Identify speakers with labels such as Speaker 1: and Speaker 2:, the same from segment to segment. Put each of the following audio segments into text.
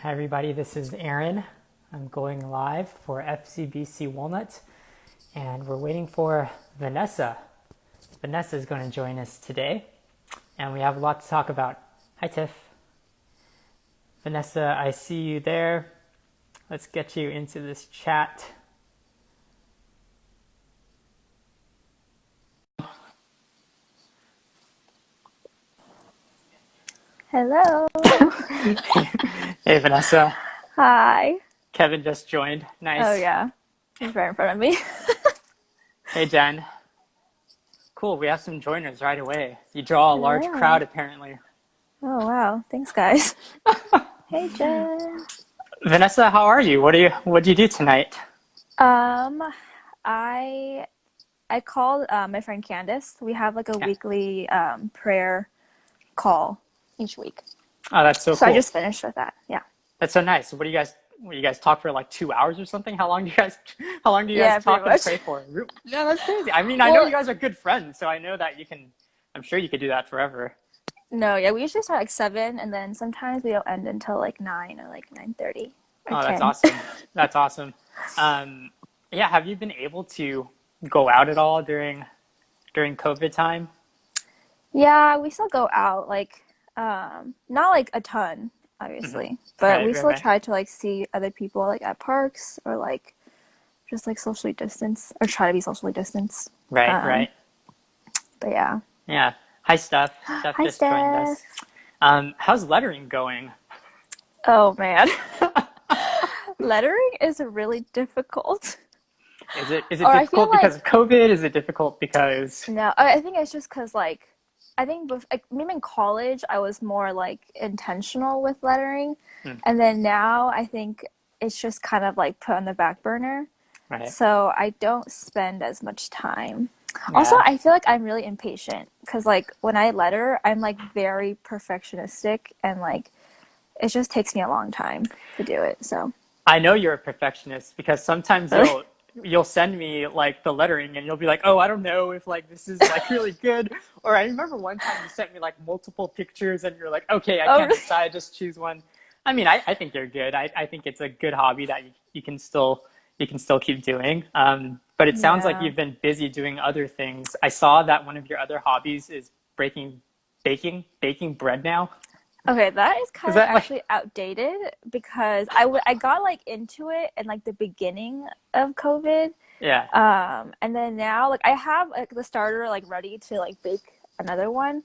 Speaker 1: Hi everybody, this is Aaron. I'm going live for FCBC Walnut, and we're waiting for Vanessa. Vanessa is going to join us today, and we have a lot to talk about. Hi Tiff. Vanessa, I see you there. Let's get you into this chat.
Speaker 2: Hello.
Speaker 1: Hey Vanessa.
Speaker 2: Hi.
Speaker 1: Kevin just joined. Nice.
Speaker 2: Oh yeah, he's right in front of me.
Speaker 1: Hey Jen. Cool, we have some joiners right away. You draw a large
Speaker 2: Hello.
Speaker 1: crowd apparently.
Speaker 2: Oh wow, thanks guys. Hey Jen.
Speaker 1: Vanessa, how are you? What do you do tonight?
Speaker 2: Um, I I called my friend Candace. We have like a
Speaker 1: Yeah.
Speaker 2: weekly prayer call each week.
Speaker 1: Oh, that's so
Speaker 2: So I
Speaker 1: cool.
Speaker 2: just finished with that. Yeah.
Speaker 1: That's so nice. What do you guys talk for like 2 hours or something? How long do you guys
Speaker 2: Yeah, pretty
Speaker 1: talk and
Speaker 2: much.
Speaker 1: pray for? Yeah, that's crazy. I mean, I know
Speaker 2: Well,
Speaker 1: you guys are good friends, so I know that I'm sure you could do that forever.
Speaker 2: no, yeah, we usually start like 7 and then sometimes we don't end until like 9 or like 9:30 or
Speaker 1: Oh, that's
Speaker 2: 10.
Speaker 1: awesome. That's awesome. Um, yeah, have you been able to go out at all during COVID time?
Speaker 2: Yeah, we still go out, like, not like a ton,
Speaker 1: Hmm.
Speaker 2: obviously, but
Speaker 1: Right,
Speaker 2: we
Speaker 1: right,
Speaker 2: still
Speaker 1: right.
Speaker 2: try to like see other people like at parks or like just like socially distance or try to be socially distanced.
Speaker 1: Right,
Speaker 2: Um,
Speaker 1: right.
Speaker 2: but yeah.
Speaker 1: Yeah. Hi, Steph. Steph
Speaker 2: Hi,
Speaker 1: just joined us.
Speaker 2: Steph.
Speaker 1: How's lettering going?
Speaker 2: Oh man, lettering is really difficult.
Speaker 1: Is it
Speaker 2: Or I feel
Speaker 1: difficult because
Speaker 2: like
Speaker 1: of COVID? Is it difficult because
Speaker 2: no, I think it's just because like I think like maybe in college I was more like intentional with lettering,
Speaker 1: hmm,
Speaker 2: and then now I think it's just kind of like put on the back burner.
Speaker 1: right?
Speaker 2: So I don't spend as much time. Also,
Speaker 1: Yeah.
Speaker 2: I feel like I'm really impatient because like when I letter, I'm like very perfectionistic and like it just takes me a long time to do it. So
Speaker 1: I know you're a perfectionist because sometimes
Speaker 2: really,
Speaker 1: you'll send me like the lettering and you'll be like, "Oh, I don't know if like this is like really good." Or I remember one time you sent me like multiple pictures and you're like, "Okay, I
Speaker 2: oh
Speaker 1: can't
Speaker 2: really?
Speaker 1: decide, just choose one." I mean, I think you're good. I think it's a good hobby that you can still keep doing. But it sounds like
Speaker 2: Yeah.
Speaker 1: you've been busy doing other things. I saw that one of your other hobbies is baking bread now.
Speaker 2: Okay, that is
Speaker 1: Is
Speaker 2: kind of
Speaker 1: that like
Speaker 2: actually outdated because I got like into it in like the beginning of COVID.
Speaker 1: yeah.
Speaker 2: And then now like I have like the starter like ready to like bake another one,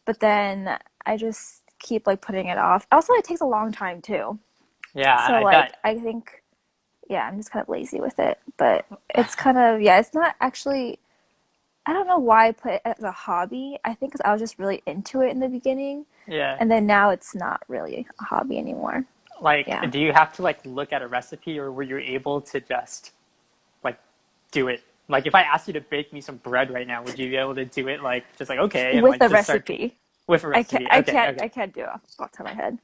Speaker 2: but then I just keep like putting it off. Also, it takes a long time too.
Speaker 1: Yeah,
Speaker 2: So
Speaker 1: I
Speaker 2: like
Speaker 1: bet.
Speaker 2: I think yeah, I'm just kind of lazy with it, but it's kind of yeah, it's not actually I don't know why I put it as a hobby. I think because I was just really into it in the beginning,
Speaker 1: Yeah.
Speaker 2: and then now it's not really a hobby anymore.
Speaker 1: Like,
Speaker 2: Yeah.
Speaker 1: do you have to like look at a recipe or were you able to just like do it? Like if I asked you to bake me some bread right now, would you be able to do it like just like okay and
Speaker 2: With
Speaker 1: like
Speaker 2: a
Speaker 1: just start
Speaker 2: recipe.
Speaker 1: with a
Speaker 2: I can't
Speaker 1: recipe?
Speaker 2: I
Speaker 1: Okay,
Speaker 2: can't
Speaker 1: okay.
Speaker 2: I can't do it off the top of my head.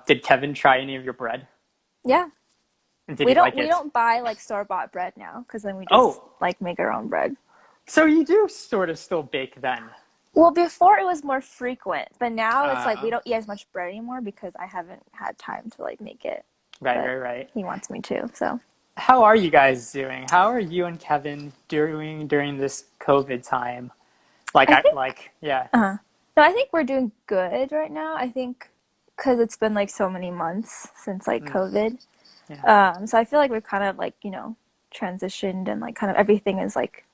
Speaker 1: Did Kevin try any of your bread?
Speaker 2: Yeah.
Speaker 1: And did he like
Speaker 2: We
Speaker 1: it?
Speaker 2: don't buy like store-bought bread now because then we just
Speaker 1: Oh,
Speaker 2: like make our own bread.
Speaker 1: so you do sort of still bake then.
Speaker 2: Well, before it was more frequent, but now it's like we
Speaker 1: Uh,
Speaker 2: don't eat as much bread anymore because I haven't had time to like make it.
Speaker 1: right,
Speaker 2: But
Speaker 1: right, right.
Speaker 2: he wants me to, so
Speaker 1: How are you guys doing? How are you and Kevin doing during this COVID time?
Speaker 2: I think
Speaker 1: Yeah.
Speaker 2: no, I think we're doing good right now. I think because it's been like so many months since like
Speaker 1: Mm,
Speaker 2: COVID.
Speaker 1: yeah.
Speaker 2: So I feel like we've kind of like, transitioned and like kind of everything is like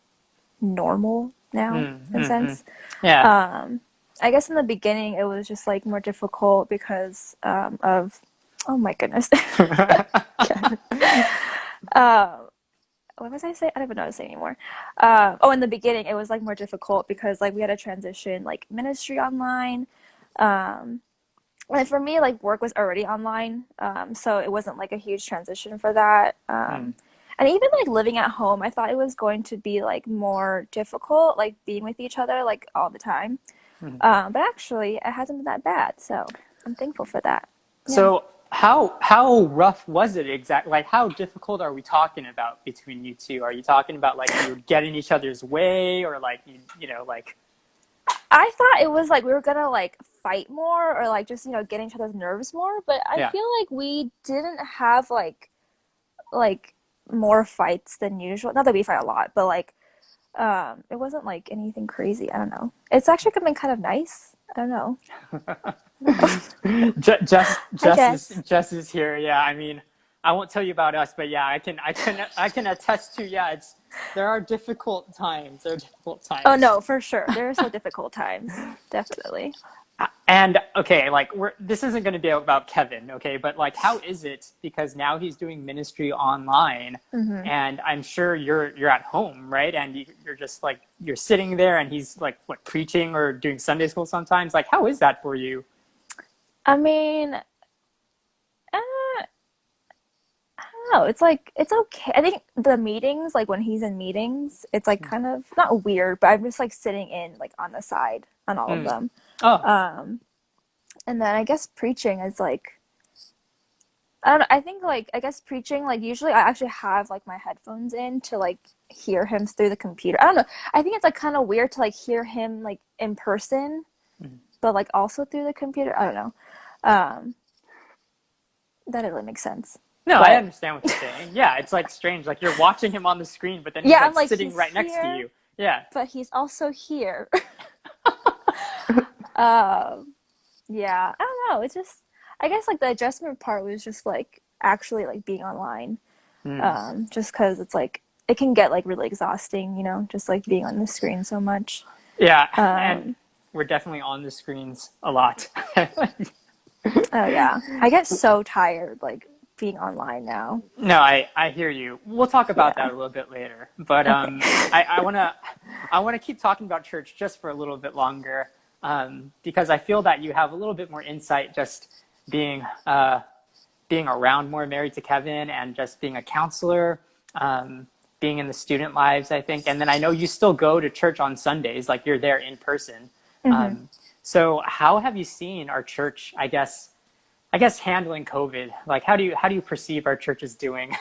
Speaker 2: normal now
Speaker 1: Mm,
Speaker 2: in a
Speaker 1: mm, mm.
Speaker 2: sense.
Speaker 1: Yeah.
Speaker 2: Um, I guess in the beginning it was just like more difficult because of oh my goodness. um, what was I saying? I don't even know what to say anymore. Oh, in the beginning it was like more difficult because like we had to transition like ministry online. Um, and for me, like work was already online, so it wasn't like a huge transition for that.
Speaker 1: Mm,
Speaker 2: And even like living at home, I thought it was going to be like more difficult, like being with each other like all the time.
Speaker 1: mm.
Speaker 2: But actually, it hasn't been that bad, so I'm thankful for that. Yeah.
Speaker 1: So how rough was it exactly? Like how difficult are we talking about between you two? Are you talking about like you would get in each other's way or like you know like
Speaker 2: I thought it was like we were gonna like fight more or like just, get each other's nerves more, but I
Speaker 1: Yeah.
Speaker 2: feel like we didn't have like more fights than usual. Not that we fight a lot, but like it wasn't like anything crazy. I don't know. It's actually been kind of nice. I don't know. Hi, Jess.
Speaker 1: Jess is here. Yeah, I mean, I won't tell you about us, but yeah, I can attest to. Yeah, there are difficult times. There are difficult
Speaker 2: Oh
Speaker 1: times.
Speaker 2: no, for sure. There are so difficult times. Definitely.
Speaker 1: And okay, like this isn't going to be about Kevin, okay? But like, how is it? Because now he's doing ministry online,
Speaker 2: Hmm.
Speaker 1: and I'm sure you're at home, right? And you're just like you're sitting there, and he's like what preaching or doing Sunday school sometimes. Like, how is that for you?
Speaker 2: I mean, I don't know. It's like it's okay. I think the meetings, like when he's in meetings, it's like kind of not weird, but I'm just like sitting in like on the side on all of
Speaker 1: Mm.
Speaker 2: them.
Speaker 1: Oh,
Speaker 2: Um, and then I guess preaching is like I don't know. I think like I guess preaching like usually I actually have like my headphones in to like hear him through the computer. I don't know. I think it's like kind of weird to like hear him like in person,
Speaker 1: mm.
Speaker 2: but like also through the computer. I don't know. Um, that doesn't really make sense.
Speaker 1: No, I
Speaker 2: But
Speaker 1: understand what you're saying. Yeah, it's like strange. Like you're watching him on the screen, but then he's
Speaker 2: yeah, I'm
Speaker 1: like
Speaker 2: like
Speaker 1: sitting
Speaker 2: he's
Speaker 1: right next to
Speaker 2: here,
Speaker 1: you. Yeah.
Speaker 2: but he's also here. Um, yeah, I don't know. It's just I guess like the adjustment part was just like actually like being online.
Speaker 1: Mm.
Speaker 2: Just because it's like it can get like really exhausting, just like being on the screen so much.
Speaker 1: Yeah, and
Speaker 2: Um,
Speaker 1: we're definitely on the screens a lot.
Speaker 2: oh yeah, I get so tired like being online now.
Speaker 1: No, I hear you. We'll talk about
Speaker 2: Yeah.
Speaker 1: that a little bit later. But
Speaker 2: Okay.
Speaker 1: I wanna keep talking about church just for a little bit longer, because I feel that you have a little bit more insight just being being around more married to Kevin and just being a counselor, being in the student lives, I think. And then I know you still go to church on Sundays, like you're there in person.
Speaker 2: Hmm.
Speaker 1: So how have you seen our church, I guess handling COVID? Like how do you perceive our church is doing?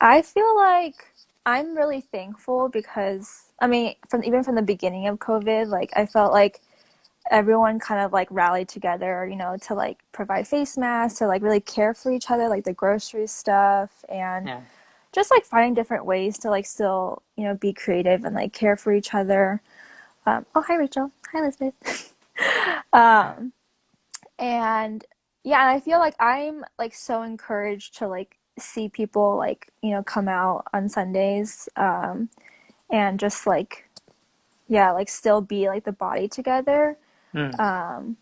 Speaker 2: I feel like I'm really thankful because I mean, from the beginning of COVID, like I felt like everyone kind of like rallied together, to like provide face masks, to like really care for each other, like the grocery stuff, and
Speaker 1: Yeah.
Speaker 2: just like finding different ways to like still, be creative and like care for each other. Oh, hi, Rachel. Hi, Elizabeth. um, and yeah, and I feel like I'm like so encouraged to like see people like, come out on Sundays, and just like, yeah, like still be like the body together.
Speaker 1: Mm.
Speaker 2: Um,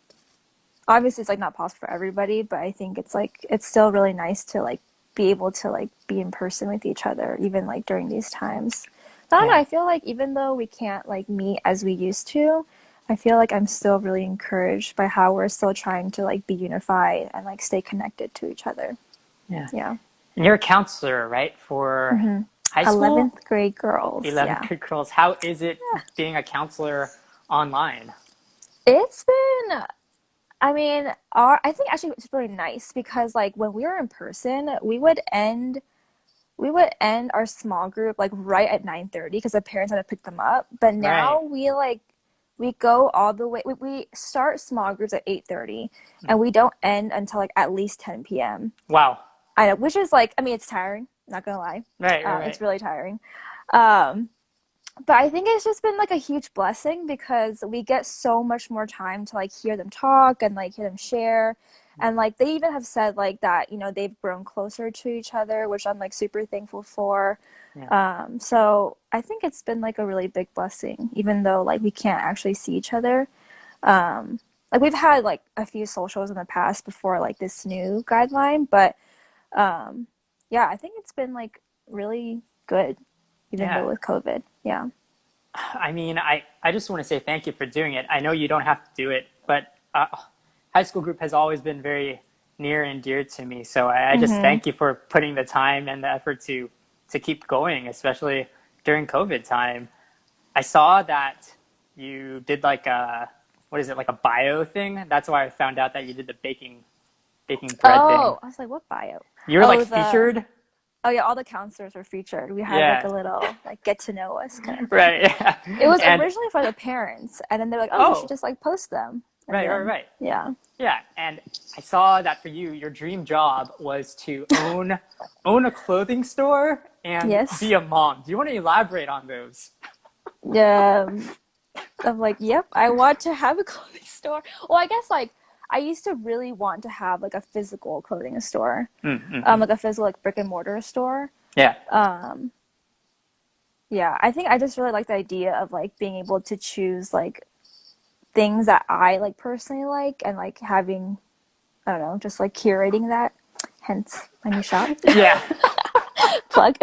Speaker 2: Obviously it's like not possible for everybody, but I think it's like it's still really nice to like be able to like be in person with each other even like during these times. I don't know,
Speaker 1: Yeah.
Speaker 2: I feel like even though we can't like meet as we used to, I feel like I'm still really encouraged by how we're still trying to like be unified and like stay connected to each other.
Speaker 1: Yeah.
Speaker 2: Yeah.
Speaker 1: And you're a counselor, right? For
Speaker 2: Hmm.
Speaker 1: high school?
Speaker 2: 11th grade girls.
Speaker 1: 11th
Speaker 2: Yeah.
Speaker 1: grade girls. How is it being a counselor online?
Speaker 2: It's been I mean, I think actually it's really nice because like when we were in person, we would end our small group like right at 9:30 because the parents had to pick them up. But
Speaker 1: Right.
Speaker 2: now we go all the way. We start small groups at 8:30 and we don't end until like at least 10 p.m.
Speaker 1: Wow.
Speaker 2: I know, which is like I mean it's tiring. Not gonna lie,
Speaker 1: Right, right,
Speaker 2: it's
Speaker 1: right.
Speaker 2: really tiring. Um, but I think it's just been like a huge blessing because we get so much more time to like hear them talk and like hear them share. And like they even have said like that, they've grown closer to each other, which I'm like super thankful for.
Speaker 1: Yeah.
Speaker 2: So I think it's been like a really big blessing, even though like we can't actually see each other. Like we've had like a few socials in the past before like this new guideline, but um, yeah, I think it's been like really good, even
Speaker 1: Yeah.
Speaker 2: though with COVID. Yeah.
Speaker 1: I mean, I just want to say thank you for doing it. I know you don't have to do it, but high school group has always been very near and dear to me. So I just
Speaker 2: Hmm.
Speaker 1: thank you for putting the time and the effort to keep going, especially during COVID time. I saw that you did like a what is it like a bio thing? That's why I found out that you did the baking bread thing.
Speaker 2: Oh, I was like, what bio?
Speaker 1: You were like
Speaker 2: Oh, the
Speaker 1: featured.
Speaker 2: Oh yeah, all the counselors were featured. We had like
Speaker 1: Yeah,
Speaker 2: a little like get to know us kind of thing.
Speaker 1: right. Yeah.
Speaker 2: It was
Speaker 1: And
Speaker 2: originally for the parents, and then they're like, "Oh, you should
Speaker 1: oh,
Speaker 2: just like post them." And
Speaker 1: right, right,
Speaker 2: then
Speaker 1: right.
Speaker 2: yeah.
Speaker 1: Yeah, and I saw that for you, your dream job was to own a clothing store and
Speaker 2: Yes.
Speaker 1: be a mom. Do you want to elaborate on those?
Speaker 2: Yeah. I'm like, yep, I want to have a clothing store. Well, I guess like I used to really want to have like a physical clothing store,
Speaker 1: Mm-hmm.
Speaker 2: like a physical like brick and mortar store.
Speaker 1: Yeah.
Speaker 2: Um, yeah, I think I just really like the idea of like being able to choose like things that I like personally like and like having, I don't know, just like curating that. Hence my new shop.
Speaker 1: Yeah.
Speaker 2: Plug.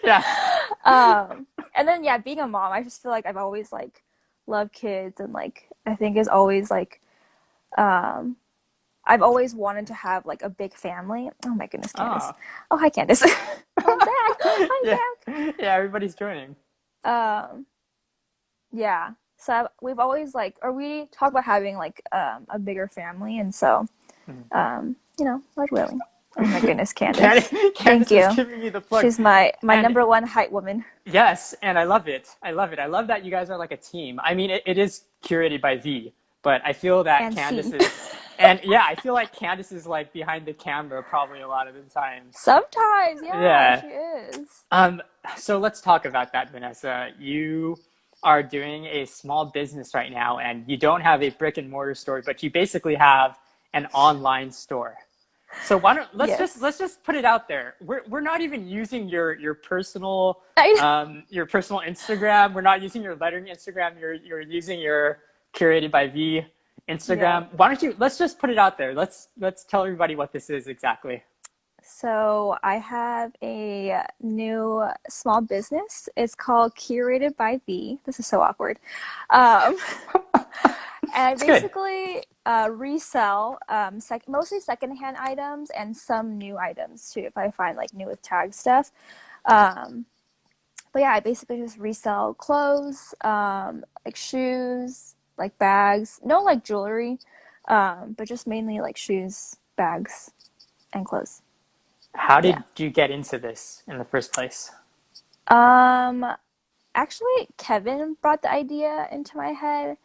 Speaker 1: Yeah.
Speaker 2: And then yeah, being a mom, I just feel like I've always like loved kids and like I think is always like um I've always wanted to have like a big family. Oh my goodness, Candace.
Speaker 1: Oh.
Speaker 2: Oh hi Candace. I'm back. I'm
Speaker 1: Yeah.
Speaker 2: back.
Speaker 1: Yeah, everybody's joining.
Speaker 2: Um yeah. So we've always like or we talk about having like a bigger family and so you know, Lord willing. Oh my goodness, Candace. Thank
Speaker 1: Candace is
Speaker 2: you.
Speaker 1: giving me the plug.
Speaker 2: She's my
Speaker 1: And
Speaker 2: number one height woman.
Speaker 1: yes, and I love it. I love it. I love that you guys are like a team. I mean, it is curated by V, but I feel that
Speaker 2: And
Speaker 1: Candace
Speaker 2: C.
Speaker 1: is, and yeah, I feel like Candace is like behind the camera probably a lot of the times.
Speaker 2: Sometimes, yeah,
Speaker 1: Yeah.
Speaker 2: she is.
Speaker 1: Um, so let's talk about that, Vanessa. You are doing a small business right now, and you don't have a brick and mortar store, but you basically have an online store. So why don't
Speaker 2: Yes.
Speaker 1: let's just put it out there. We're not even using
Speaker 2: I
Speaker 1: your personal Instagram. We're not using your lettering Instagram. You're using your curated by V
Speaker 2: yeah.
Speaker 1: Instagram. Why don't you let's just put it out there. Let's tell everybody what this is exactly.
Speaker 2: So I have a new small business. It's called Curated by V. This is so awkward. Um, and I
Speaker 1: It's good.
Speaker 2: basically resell mostly secondhand items and some new items too, if I find like new with tag stuff. Um, but yeah, I basically just resell clothes, like shoes, like bags, no like jewelry, but just mainly like shoes, bags, and clothes.
Speaker 1: How
Speaker 2: Yeah.
Speaker 1: did you get into this in the first place?
Speaker 2: Um, Actually, Kevin brought the idea into my head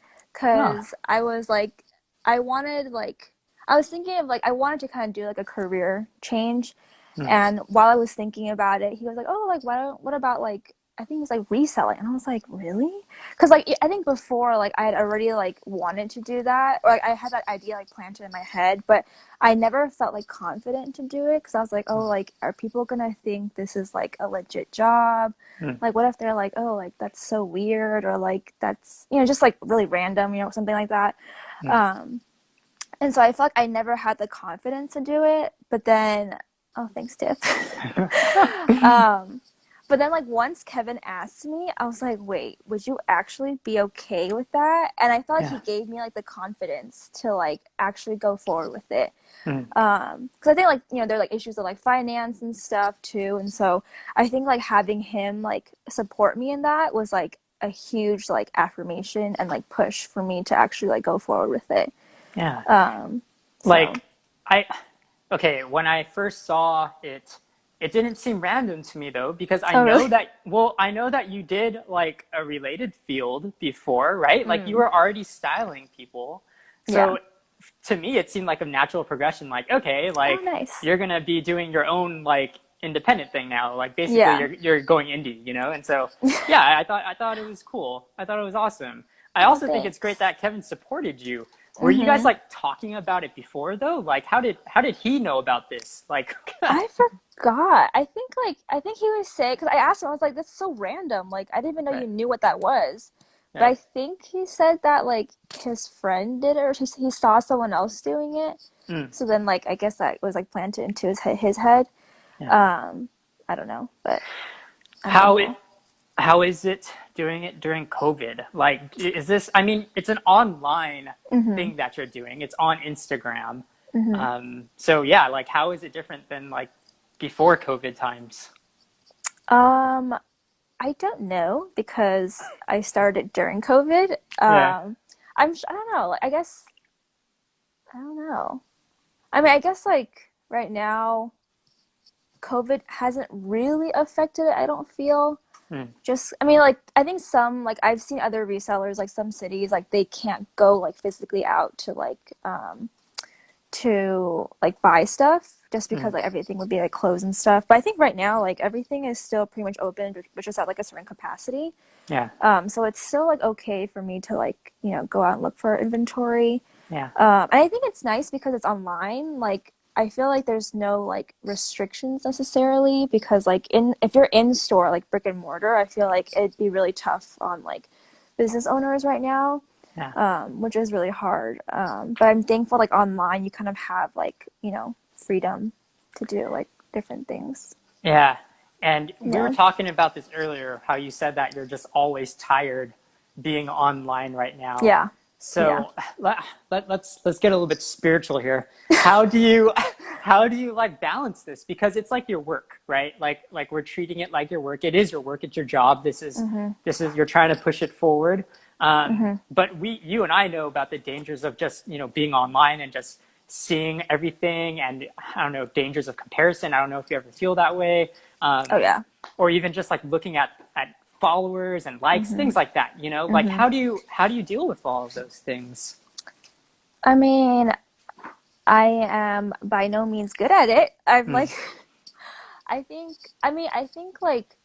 Speaker 1: Oh,
Speaker 2: because I was like, I wanted like, I was thinking of like, I wanted to kind of do like a career change.
Speaker 1: hmm.
Speaker 2: And while I was thinking about it, he was like, "Oh, like what about like I think it's like reselling." And I was like, "Really?" Because like I think before like I had already like wanted to do that, or like I had that idea like planted in my head, but I never felt like confident to do it because I was like, "Oh, like are people gonna think this is like a legit job?
Speaker 1: Hmm.
Speaker 2: Like what if they're like, oh, like that's so weird, or like that's just like really random, something like that."
Speaker 1: Hmm.
Speaker 2: Um, and so I felt like I never had the confidence to do it. But then, oh, thanks, Tiff. um, but then, like, once Kevin asked me, I was like, wait, would you actually be okay with that? And I felt like
Speaker 1: Yeah.
Speaker 2: he gave me, like, the confidence to, like, actually go forward with it.
Speaker 1: Hmm.
Speaker 2: Because I think, like, there are, like, issues of, like, finance and stuff, too. And so I think, like, having him, like, support me in that was, like, a huge, like, affirmation and, like, push for me to actually, like, go forward with it.
Speaker 1: Yeah.
Speaker 2: Um, so
Speaker 1: Like I okay, when I first saw it, it didn't seem random to me though, because
Speaker 2: oh really?
Speaker 1: I know that you did like a related field before, right? Like you
Speaker 2: Mm,
Speaker 1: were already styling people.
Speaker 2: yeah.
Speaker 1: So to me it seemed like a natural progression, like, okay,
Speaker 2: Oh
Speaker 1: like
Speaker 2: nice.
Speaker 1: you're gonna be doing your own like independent thing now. Like basically
Speaker 2: Yeah.
Speaker 1: you're going indie, you know? And so yeah, I thought it was cool. I thought it was awesome. I
Speaker 2: Oh
Speaker 1: also think it's great
Speaker 2: thanks.
Speaker 1: that Kevin supported you. Were you guys
Speaker 2: Mm-hmm.
Speaker 1: like talking about it before though? Like how did he know about this? Like
Speaker 2: I forgot. I think he was saying because I asked him. I was like, "That's so random. Like I didn't even know you
Speaker 1: right.
Speaker 2: knew what that was." But
Speaker 1: Yeah.
Speaker 2: I think he said that like his friend did it, or he saw someone else doing it.
Speaker 1: Mm,
Speaker 2: So then like I guess that was like planted into his head.
Speaker 1: yeah.
Speaker 2: Um, I don't know, but I'm
Speaker 1: How it
Speaker 2: thankful.
Speaker 1: how is it doing it during COVID? Like is this I mean, it's an online
Speaker 2: Mm-hmm.
Speaker 1: thing that you're doing. It's on Instagram.
Speaker 2: Mm-hmm.
Speaker 1: So yeah, like how is it different than like before COVID times?
Speaker 2: Um, I don't know because I started during COVID.
Speaker 1: Yeah.
Speaker 2: I don't know. Like, I guess I don't know. I mean, I guess like right now COVID hasn't really affected it, I don't feel.
Speaker 1: Mm,
Speaker 2: Just, I mean, like, I think some, like, I've seen other resellers, like, some cities, like, they can't go, like, physically out to, like, buy stuff just because,
Speaker 1: mm,
Speaker 2: like, everything would be, like, closed and stuff. But I think right now, like, everything is still pretty much open, but just at, like, a certain capacity.
Speaker 1: yeah,
Speaker 2: So it's still, like, okay for me to, like, go out and look for inventory.
Speaker 1: yeah,
Speaker 2: And I think it's nice because it's online. Like, I feel like there's no like restrictions necessarily because like in if you're in store like brick and mortar, I feel like it'd be really tough on like business owners right now,
Speaker 1: yeah,
Speaker 2: which is really hard. But I'm thankful like online you kind of have like freedom to do like different things.
Speaker 1: yeah. And we were
Speaker 2: Yeah.
Speaker 1: talking about this earlier, how you said that you're just always tired being online right now.
Speaker 2: Yeah. Yeah.
Speaker 1: So let's get a little bit spiritual here. How do you how do you like balance this? Because it's like your work, right? Like we're treating it like your work. It is your work. It's your job.
Speaker 2: Mhm.
Speaker 1: This is you're trying to push it forward.
Speaker 2: Mhm.
Speaker 1: But you and I know about the dangers of just being online and just seeing everything, and I don't know, dangers of comparison. I don't know if you ever feel that way,
Speaker 2: Oh yeah.
Speaker 1: or even just like looking at followers and likes,
Speaker 2: Mhm.
Speaker 1: things like that. Like
Speaker 2: Mhm.
Speaker 1: how do you deal with all of those things?
Speaker 2: I mean, I am by no means good at it. I'm
Speaker 1: Mm,
Speaker 2: like I think I think like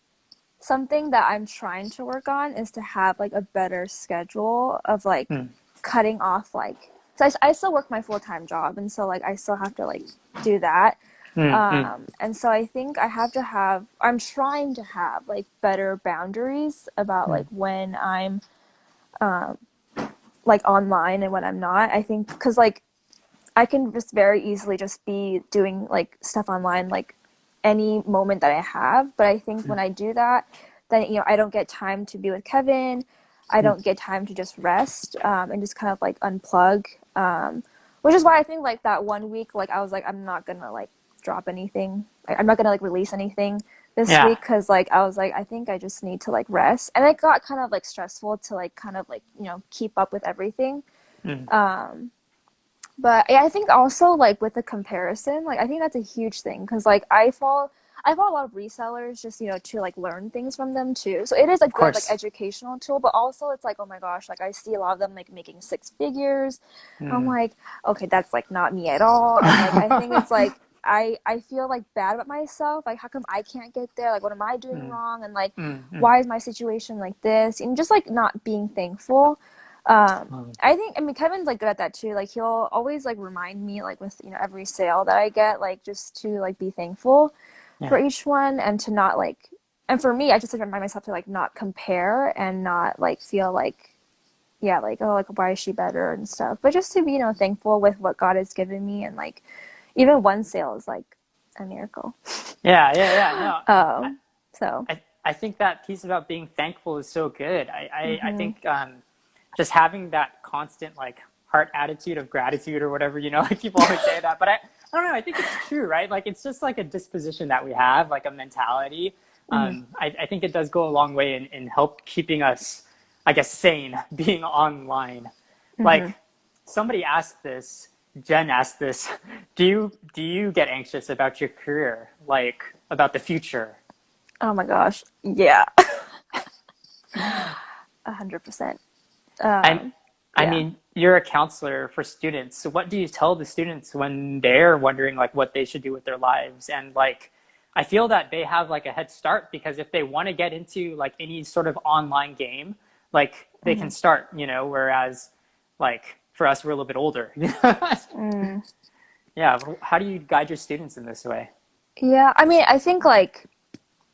Speaker 2: something that I'm trying to work on is to have like a better schedule of like
Speaker 1: mm,
Speaker 2: cutting off like so I still work my full-time job and so like I still have to like do that.
Speaker 1: mm, mm,
Speaker 2: And so I think I'm trying to have like better boundaries about
Speaker 1: mm,
Speaker 2: like when I'm like online and when I'm not. I think because like I can just very easily just be doing like stuff online like any moment that I have. But I think when I do that, then I don't get time to be with Kevin. I
Speaker 1: mm.
Speaker 2: don't get time to just rest and just kind of like unplug. Which is why I think like that 1 week, like I was like, I'm not gonna like drop anything. I'm not gonna like release anything this
Speaker 1: Yeah.
Speaker 2: week because like I was like, I think I just need to like rest. And it got kind of like stressful to like kind of like keep up with everything.
Speaker 1: Mm,
Speaker 2: But yeah, I think also like with the comparison, like I think that's a huge thing because like I follow a lot of resellers just to like learn things from them too. So it is a
Speaker 1: of
Speaker 2: good like
Speaker 1: course.
Speaker 2: educational tool, but also it's like oh my gosh, like I see a lot of them like making six figures. I'm
Speaker 1: Mm.
Speaker 2: like, okay, that's like not me at all. And like I think it's like I feel like bad about myself. Like how come I can't get there? Like what am I doing
Speaker 1: Mm,
Speaker 2: wrong? And like
Speaker 1: mm, mm,
Speaker 2: why is my situation like this? And just like not being thankful.
Speaker 1: mm.
Speaker 2: I mean, Kevin's like good at that too. Like he'll always like remind me like with every sale that I get, like just to like be thankful
Speaker 1: Yeah.
Speaker 2: for each one and to not like. And for me, I just like remind myself to like not compare and not like feel like yeah like oh like why is she better and stuff, but just to be thankful with what God has given me and like even one sale is like a miracle.
Speaker 1: Yeah, yeah, yeah. No, I,
Speaker 2: So.
Speaker 1: I think that piece about being thankful is so good. I
Speaker 2: Mhm.
Speaker 1: think just having that constant like heart attitude of gratitude or whatever, like people always say that, but I don't know. I think it's true, right? Like it's just like a disposition that we have, like a mentality.
Speaker 2: Mhm.
Speaker 1: I think it does go a long way in help keeping us, I guess, sane being online.
Speaker 2: Mhm.
Speaker 1: Like somebody asked this, Jen asked this, do you get anxious about your career, like about the future?
Speaker 2: Oh my gosh. Yeah. 100%.
Speaker 1: I
Speaker 2: Um.
Speaker 1: I
Speaker 2: Yeah.
Speaker 1: mean, you're a counselor for students. So what do you tell the students when they're wondering like what they should do with their lives? And like I feel that they have like a head start because if they want to get into like any sort of online game, like they can
Speaker 2: Mhm.
Speaker 1: start, whereas like for us we're a little bit older.
Speaker 2: Mm.
Speaker 1: Yeah, how do you guide your students in this way?
Speaker 2: Yeah, I mean, I think like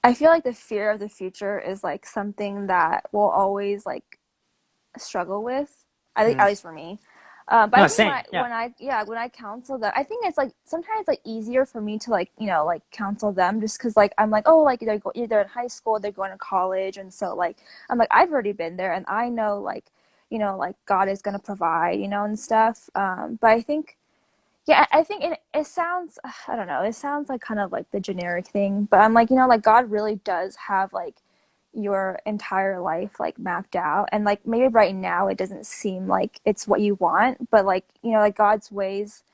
Speaker 2: I feel like the fear of the future is like something that we'll always like struggle with. At
Speaker 1: Mm.
Speaker 2: least for me. But I
Speaker 1: No,
Speaker 2: think
Speaker 1: same. Yeah.
Speaker 2: when I counsel them, I think it's like sometimes like easier for me to like like counsel them just because like I'm like oh like they're in high school, they're going to college, and so like I'm like I've already been there and I know like like God is gonna provide and stuff. But I think yeah, I think it sounds, I don't know, it sounds like kind of like the generic thing, but I'm like, like God really does have like your entire life like mapped out. And like maybe right now it doesn't seem like it's what you want, but like, like God's ways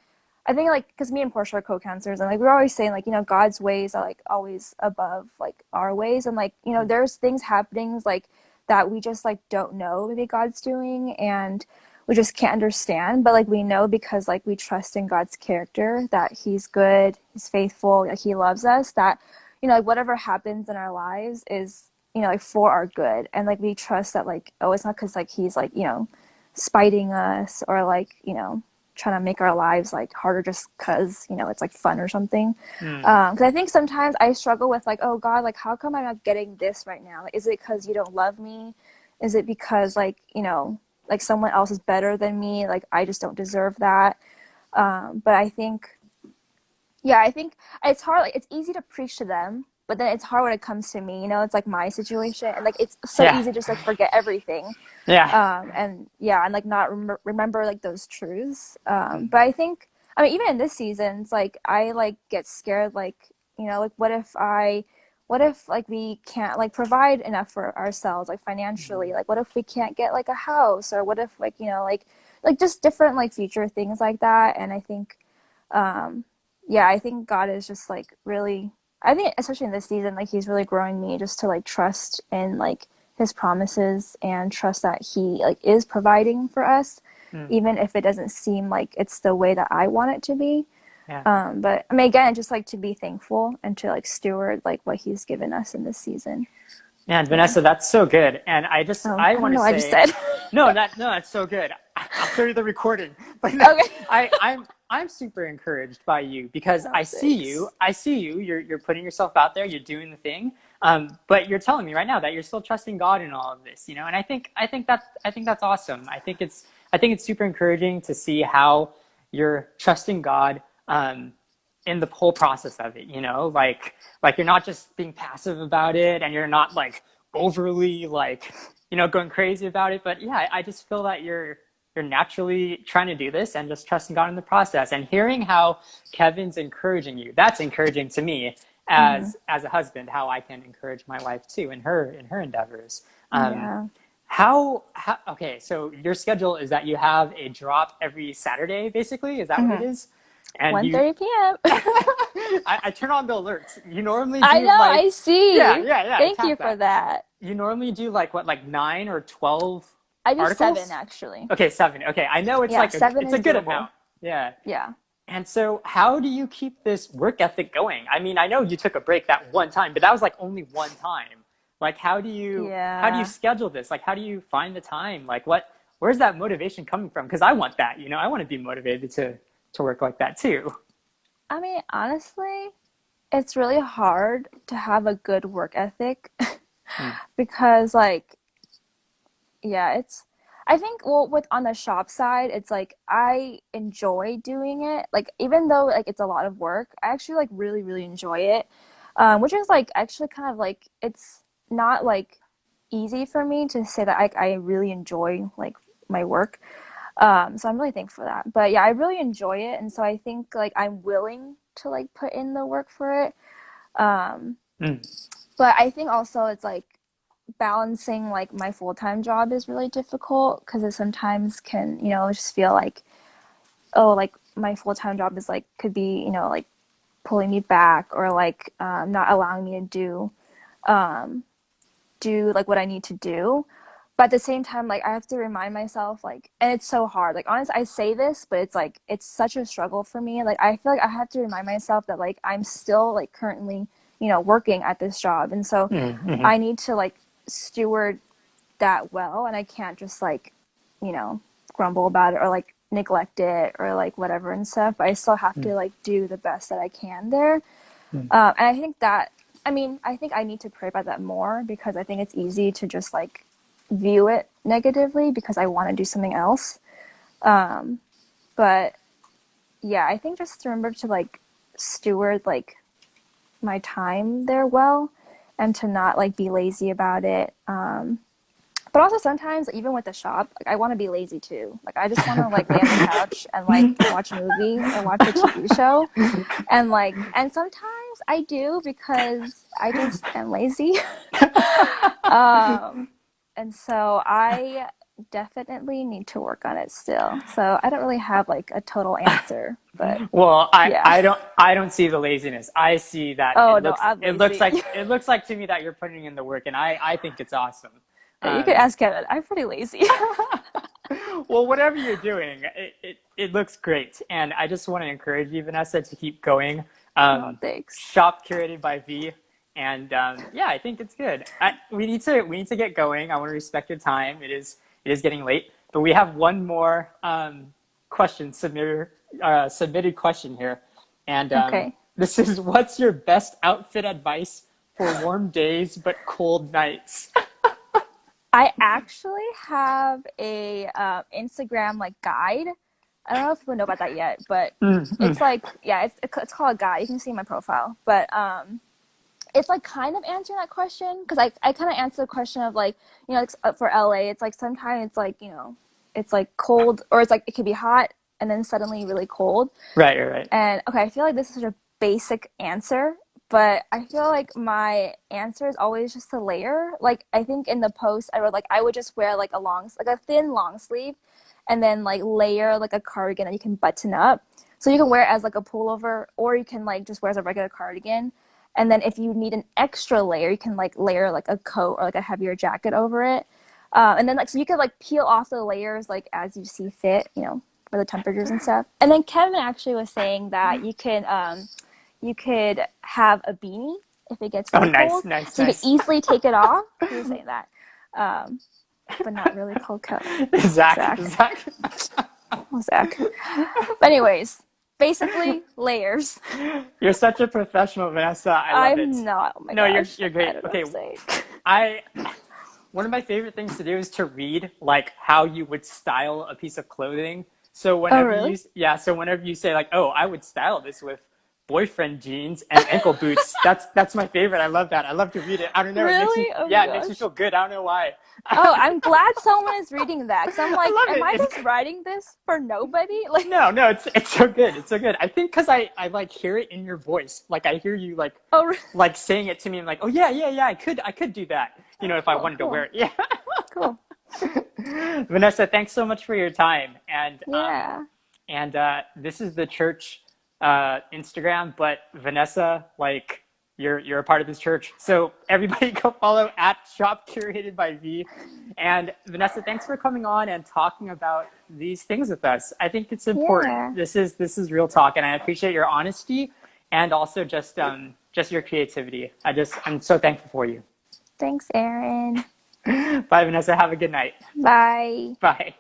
Speaker 2: I think like because me and Portia are co-counselors, and like we're always saying like God's ways are like always above like our ways, and like there's things happening like that we just like don't know maybe God's doing, and we just can't understand, but like we know because like we trust in God's character that He's good, He's faithful, like He loves us, that like whatever happens in our lives is like for our good, and like we trust that like it's not because like He's like spiting us or like trying to make our lives like harder just because it's like fun or something.
Speaker 1: Mm.
Speaker 2: Because I think sometimes I struggle with like, oh God, like how come I'm not getting this right now? Like, is it because you don't love me? Is it because like like someone else is better than me? Like I just don't deserve that. But I think, yeah, I think it's hard. Like it's easy to preach to them, but then it's hard when it comes to me. It's like my situation, and like it's so
Speaker 1: Yeah.
Speaker 2: easy to just like forget everything.
Speaker 1: Yeah.
Speaker 2: And yeah, and like not remember like those truths. But I think, I mean, even in this season, it's like I like get scared, like like what if like we can't like provide enough for ourselves, like financially, like what if we can't get like a house, or what if like like just different like future things like that. And I think, yeah, I think God is just like really, I think especially in this season, like He's really growing me just to like trust in like His promises and trust that He like is providing for us,
Speaker 1: Mm.
Speaker 2: even if it doesn't seem like it's the way that I want it to be.
Speaker 1: Yeah.
Speaker 2: But I mean, again, just like to be thankful and to like steward like what He's given us in this season.
Speaker 1: Man,
Speaker 2: Yeah.
Speaker 1: Vanessa, that's so good. And
Speaker 2: Oh,
Speaker 1: I
Speaker 2: I don't
Speaker 1: want to
Speaker 2: know what I just
Speaker 1: say,
Speaker 2: said.
Speaker 1: no, that's so good. I'll show you the recording. But no,
Speaker 2: Okay.
Speaker 1: I'm super encouraged by you because
Speaker 2: Oh, thanks.
Speaker 1: I see you. You're putting yourself out there. You're doing the thing. But you're telling me right now that you're still trusting God in all of this. And I think that's awesome. I think it's super encouraging to see how you're trusting God. In the whole process of it, like you're not just being passive about it, and you're not like overly like going crazy about it. But yeah, I just feel that you're naturally trying to do this and just trusting God in the process. And hearing how Kevin's encouraging you, that's encouraging to me
Speaker 2: Hmm.
Speaker 1: as a husband, how I can encourage my wife too in her endeavors. um
Speaker 2: Yeah.
Speaker 1: how okay, so your schedule is that you have a drop every Saturday, basically, is that what it
Speaker 2: Hmm.
Speaker 1: is? And you
Speaker 2: 1:30 p.m.
Speaker 1: I turn on the alerts. You normally
Speaker 2: I
Speaker 1: do
Speaker 2: know,
Speaker 1: like,
Speaker 2: I see.
Speaker 1: I
Speaker 2: Thank you
Speaker 1: tapped
Speaker 2: for
Speaker 1: that.
Speaker 2: that.
Speaker 1: You normally do like what, like 9 or 12
Speaker 2: I do 7
Speaker 1: articles?
Speaker 2: actually.
Speaker 1: Okay, 7. Okay, I know it's
Speaker 2: Yeah,
Speaker 1: like
Speaker 2: 7
Speaker 1: it's a
Speaker 2: is
Speaker 1: good
Speaker 2: doable.
Speaker 1: amount. Yeah.
Speaker 2: Yeah.
Speaker 1: And so how do you keep this work ethic going? I mean, I know you took a break that one time, but that was like only one time. Like how do you
Speaker 2: Yeah.
Speaker 1: schedule this? Like how do you find the time? Like where's that motivation coming from? Because I want that, I want to be motivated to work like that too.
Speaker 2: I mean, honestly, it's really hard to have a good work ethic
Speaker 1: Hmm.
Speaker 2: because like yeah, it's I think well with on the shop side, it's like I enjoy doing it. Like even though like it's a lot of work, I actually like really really enjoy it. Which is like actually kind of like it's not like easy for me to say that I really enjoy like my work. So I'm really thankful for that. But yeah, I really enjoy it, and so I think like I'm willing to like put in the work for it. Um,
Speaker 1: Hmm.
Speaker 2: but I think also it's like balancing like my full-time job is really difficult because it sometimes can, just feel like, oh, like my full-time job is like could be, like pulling me back or like not allowing me to um, do like what I need to do. But at the same time, like I have to remind myself, like, and it's so hard. Like, honestly, I say this, but it's like it's such a struggle for me. Like, I feel like I have to remind myself that like I'm still like currently, working at this job, and so
Speaker 1: Mm-hmm.
Speaker 2: I need to like steward that well, and I can't just like, you know, grumble about it or like neglect it or like whatever and stuff. But I still have to like do the best that I can there. And I think that, I mean, I think I need to pray about that more because I think it's easy to just like view it negatively because I want to do something else. But yeah, I think just to remember to like steward like my time there well and to not like be lazy about it. But also sometimes even with the shop, like I want to be lazy too. Like I just want to like lay on the couch and like watch a movie or watch a TV show. And sometimes I do because I just am lazy. Um, and so I definitely need to work on it still. So I don't really have like a total answer, but
Speaker 1: Well,
Speaker 2: yeah.
Speaker 1: I don't see the laziness. I see that
Speaker 2: Oh no, I'm lazy.
Speaker 1: it looks like to me that you're putting in the work, and I think it's awesome.
Speaker 2: You could
Speaker 1: Um,
Speaker 2: ask Kevin. I'm pretty lazy.
Speaker 1: well, whatever you're doing, it looks great, and I just want to encourage you, Vanessa, to keep going.
Speaker 2: Oh, thanks.
Speaker 1: Shop curated by V, and yeah, I think it's good. We need to get going. I want to respect your time. It is getting late, but we have one more question submitted question here, and
Speaker 2: Okay.
Speaker 1: this is what's your best outfit advice for warm days but cold nights?
Speaker 2: I actually have a Instagram like guide. I don't know if people know about that yet, but
Speaker 1: Mm-hmm.
Speaker 2: it's like yeah, it's called a guide. You can see my profile, but it's like kind of answering that question because I kind of answer the question of like for LA, it's like sometimes it's like it's like cold or it's like it could be hot and then suddenly really cold.
Speaker 1: Right.
Speaker 2: And okay, I feel like this is such a basic answer, but I feel like my answer is always just a layer. Like I think in the post I wrote like I would just wear like a thin long sleeve and then like layer like a cardigan that you can button up. So you can wear it as like a pullover or you can like just wear it as a regular cardigan. And then if you need an extra layer, you can like layer like a coat or like a heavier jacket over it. And then like so you could like peel off the layers like as you see fit, for the temperatures and stuff. And then Kevin actually was saying that you could have a beanie if it gets
Speaker 1: Oh,
Speaker 2: really cold, so you could
Speaker 1: nice.
Speaker 2: easily take it off. He was saying that, um, but not really cold Kevin.
Speaker 1: Zach,
Speaker 2: Zach,
Speaker 1: Zach.
Speaker 2: Zach. But anyways, basically layers.
Speaker 1: You're such a professional, Vanessa. I love it.
Speaker 2: I'm not. Oh my
Speaker 1: No,
Speaker 2: gosh.
Speaker 1: you're
Speaker 2: I
Speaker 1: great.
Speaker 2: don't know what
Speaker 1: Okay,
Speaker 2: I'm saying.
Speaker 1: I one of my favorite things to do is to read like how you would style a piece of clothing. So
Speaker 2: Oh
Speaker 1: whenever
Speaker 2: really?
Speaker 1: so whenever you say like, "Oh, I would style this with boyfriend jeans and ankle boots." That's my favorite. I love that. I love to read it. I don't know,
Speaker 2: Really? Oh my
Speaker 1: yeah, it makes me
Speaker 2: gosh.
Speaker 1: feel good. I don't know why.
Speaker 2: Oh, I'm glad someone is reading that because I'm
Speaker 1: I
Speaker 2: like,
Speaker 1: love
Speaker 2: am
Speaker 1: it.
Speaker 2: I just writing this for nobody? Like,
Speaker 1: No, it's so good. It's so good. I think because I like hear it in your voice. Like I hear you
Speaker 2: oh,
Speaker 1: like saying it to me. I'm like, oh yeah. I could do that. You know, if I wanted to wear
Speaker 2: cool,
Speaker 1: it. Yeah.
Speaker 2: cool.
Speaker 1: Vanessa, thanks so much for your time.
Speaker 2: Yeah.
Speaker 1: And this is the church Instagram, but Vanessa, like you're a part of this church. So everybody go follow at Shop Curated by V. And Vanessa, thanks for coming on and talking about these things with us. I think it's important.
Speaker 2: Yeah.
Speaker 1: This is real talk, and I appreciate your honesty and also just your creativity. I'm so thankful for you.
Speaker 2: Thanks, Aaron.
Speaker 1: Bye, Vanessa. Have a good night.
Speaker 2: Bye.
Speaker 1: Bye.